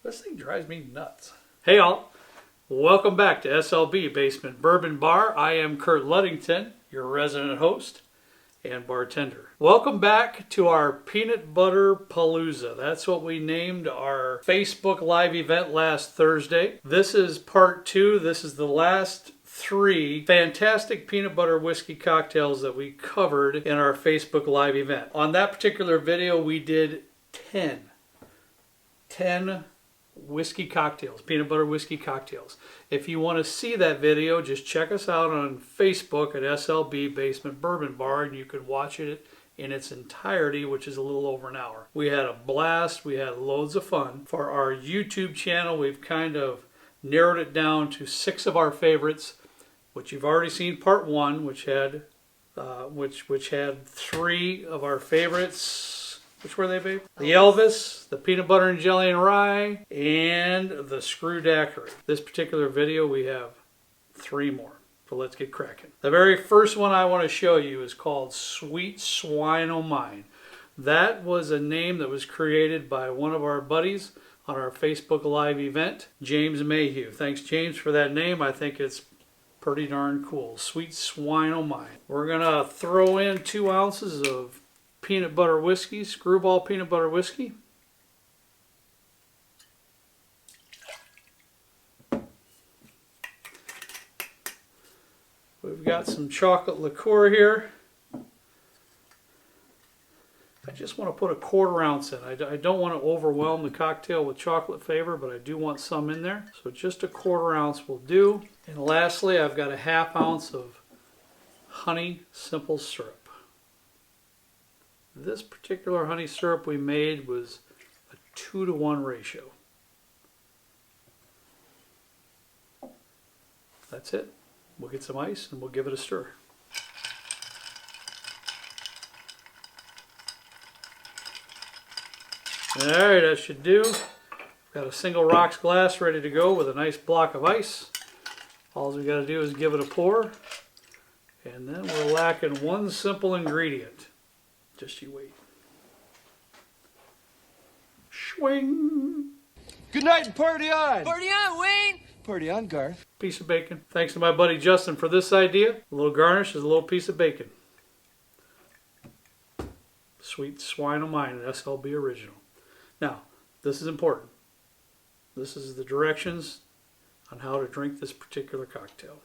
This thing drives me nuts. Hey all, welcome back to SLB Basement Bourbon Bar. I am Kurt Ludington, your resident host and bartender. Welcome back to our Peanut Butter Palooza. That's what we named our Facebook Live event last Thursday. This is part 2. This is the last 3 fantastic peanut butter whiskey cocktails that we covered in our Facebook Live event. On that particular video, we did 10 whiskey cocktails, peanut butter whiskey cocktails. If you want to see that video, just check us out on Facebook at SLB Basement Bourbon Bar, and you can watch it in its entirety, which is a little over an hour. We had a blast. We had loads of fun. For our YouTube channel, we've kind of narrowed it down to 6 of our favorites, which you've already seen part 1, which had 3 of our favorites. Which were they, babe? The Elvis, the Peanut Butter and Jelly and Rye, and the Screw Daiquiri. This particular video, we have 3 more. So let's get cracking. The very first one I want to show you is called Sweet Swine O' Mine. That was a name that was created by one of our buddies on our Facebook Live event, James Mayhew. Thanks, James, for that name. I think it's pretty darn cool. Sweet Swine O' Mine. We're going to throw in 2 ounces of peanut butter whiskey, Screwball peanut butter whiskey. We've got some chocolate liqueur here. I just want to put a 1/4 ounce in. I don't want to overwhelm the cocktail with chocolate flavor, but I do want some in there. So just a 1/4 ounce will do. And lastly, I've got a 1/2 ounce of honey simple syrup. This particular honey syrup we made was a 2-to-1 ratio. That's it. We'll get some ice and we'll give it a stir. Alright, that should do. Got a single rocks glass ready to go with a nice block of ice. All we got to do is give it a pour. And then we're lacking one simple ingredient. Just you wait. Swing. Good night and party on. Party on, Wayne. Party on, Garth. Piece of bacon. Thanks to my buddy Justin for this idea. A little garnish is a little piece of bacon. Sweet Swine O' Mine, an SLB original. Now, this is important. This is the directions on how to drink this particular cocktail.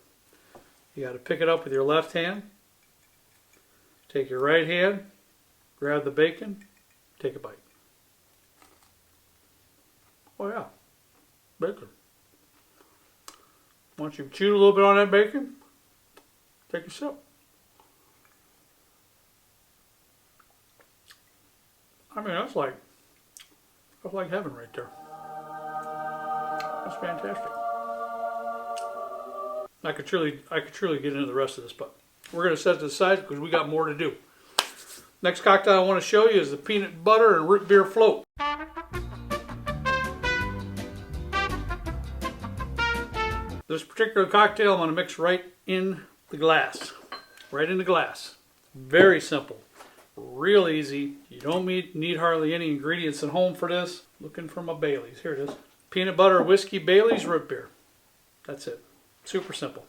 You got to pick it up with your left hand. Take your right hand. Grab the bacon, take a bite. Oh yeah, bacon. Once you've chewed a little bit on that bacon, take a sip. I mean, that's like heaven right there. That's fantastic. I could truly get into the rest of this, but we're going to set it aside because we got more to do. Next cocktail I want to show you is the peanut butter and root beer float. This particular cocktail I'm going to mix right in the glass. Right in the glass. Very simple. Real easy. You don't need hardly any ingredients at home for this. Looking for my Baileys. Here it is. Peanut butter, whiskey, Baileys, root beer. That's it. Super simple.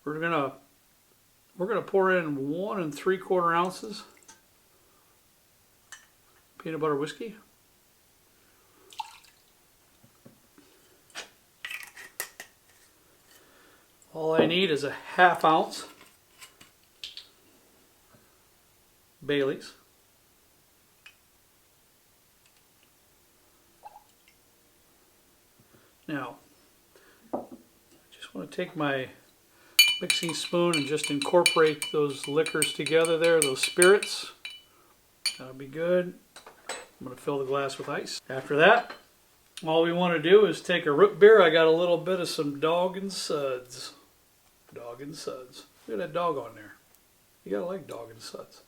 We're going to pour in 1 3/4 ounces peanut butter whiskey. All I need is a 1/2 ounce Baileys. Now, I just want to take my mixing spoon and just incorporate those liquors together there, those spirits. That'll be good. I'm going to fill the glass with ice. After that, all we want to do is take a root beer. I got a little bit of some Dog and Suds. Dog and Suds. Look at that dog on there. You got to like Dog and Suds.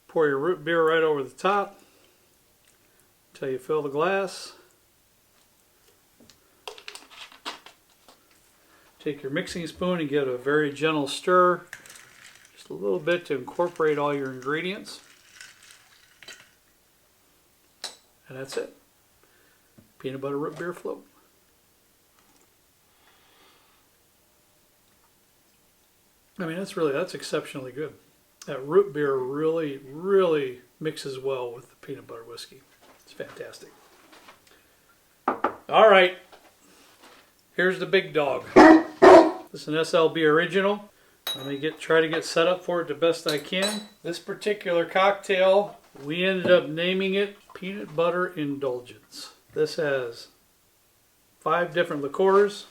Pour your root beer right over the top until you fill the glass. Take your mixing spoon and give it a very gentle stir, just a little bit to incorporate all your ingredients. And that's it. Peanut butter root beer float. I mean, that's exceptionally good. That root beer really, really mixes well with the peanut butter whiskey. It's fantastic. All right, here's the big dog. This is an SLB original. Let me try to get set up for it the best I can. This particular cocktail, we ended up naming it Peanut Butter Indulgence. This has 5 different liqueurs,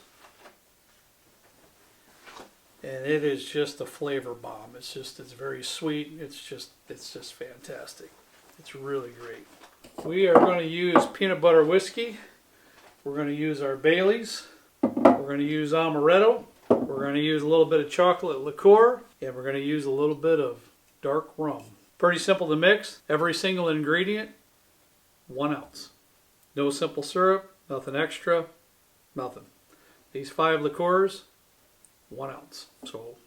and it is just a flavor bomb. It's very sweet. It's just fantastic. It's really great. We are going to use peanut butter whiskey. We're going to use our Baileys. We're going to use Amaretto. We're going to use a little bit of chocolate liqueur, and we're going to use a little bit of dark rum. Pretty simple to mix. Every single ingredient, 1 ounce. No simple syrup, nothing extra, nothing. These 5 liqueurs, 1 ounce. So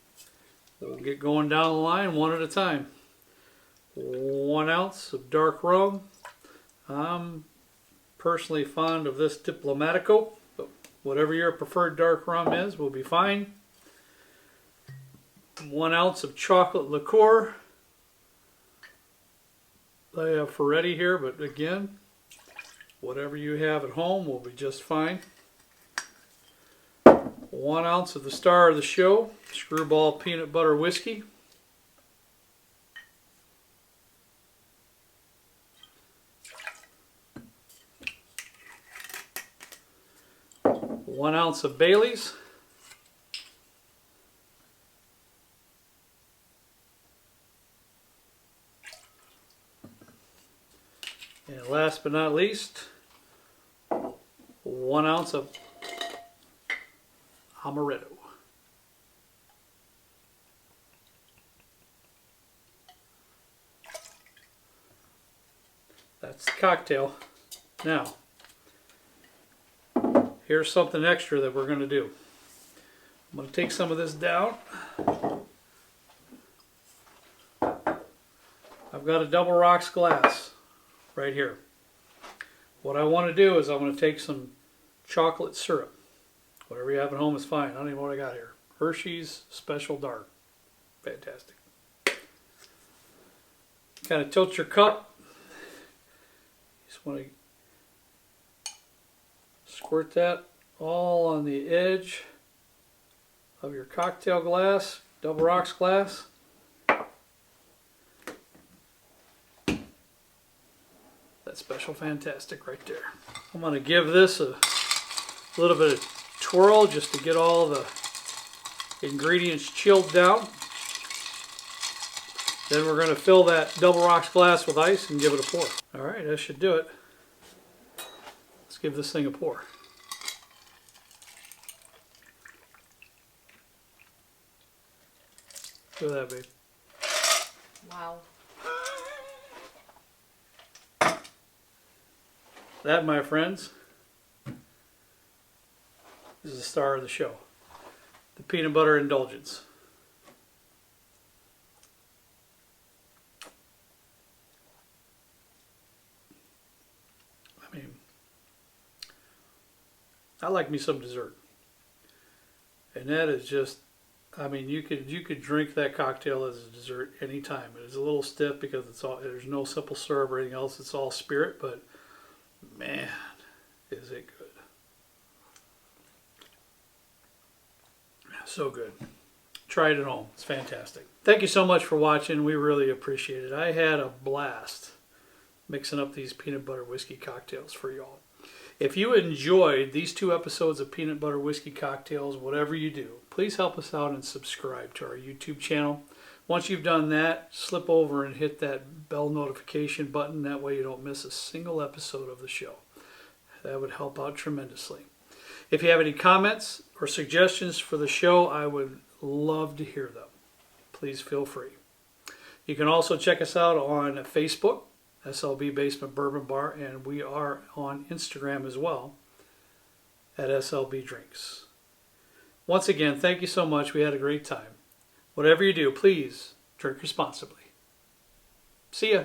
we'll get going down the line one at a time. 1 ounce of dark rum. I'm personally fond of this Diplomatico, but whatever your preferred dark rum is will be fine. 1 ounce of chocolate liqueur. I have Ferretti here, but again, whatever you have at home will be just fine. 1 ounce of the star of the show, Screwball peanut butter whiskey. One ounce of Baileys. And last but not least, 1 ounce of Amaretto. That's the cocktail. Now, here's something extra that we're going to do. I'm going to take some of this down. I've got a double rocks glass right here. What I want to do is I'm going to take some chocolate syrup. Whatever you have at home is fine. I don't even know what I got here. Hershey's Special Dark. Fantastic. Kind of tilt your cup. Just want to squirt that all on the edge of your cocktail glass, double rocks glass. That's Special Fantastic right there. I'm going to give this a little bit of twirl just to get all the ingredients chilled down. Then we're going to fill that double rocks glass with ice and give it a pour. Alright, that should do it. Let's give this thing a pour. Look at that, babe. Wow. That, my friends, is the star of the show. The Peanut Butter Indulgence. I mean, I like me some dessert. And that is just, I mean, you could drink that cocktail as a dessert anytime. It is a little stiff because there's no simple syrup or anything else. It's all spirit, but man, is it good. So good. Try it at home. It's fantastic. Thank you so much for watching. We really appreciate it. I had a blast mixing up these peanut butter whiskey cocktails for y'all. If you enjoyed these 2 episodes of peanut butter whiskey cocktails, whatever you do, please help us out and subscribe to our YouTube channel. Once you've done that, slip over and hit that bell notification button. That way you don't miss a single episode of the show. That would help out tremendously. If you have any comments or suggestions for the show, I would love to hear them. Please feel free. You can also check us out on Facebook, SLB Basement Bourbon Bar, and we are on Instagram as well at SLB Drinks. Once again, thank you so much. We had a great time. Whatever you do, please drink responsibly. See ya.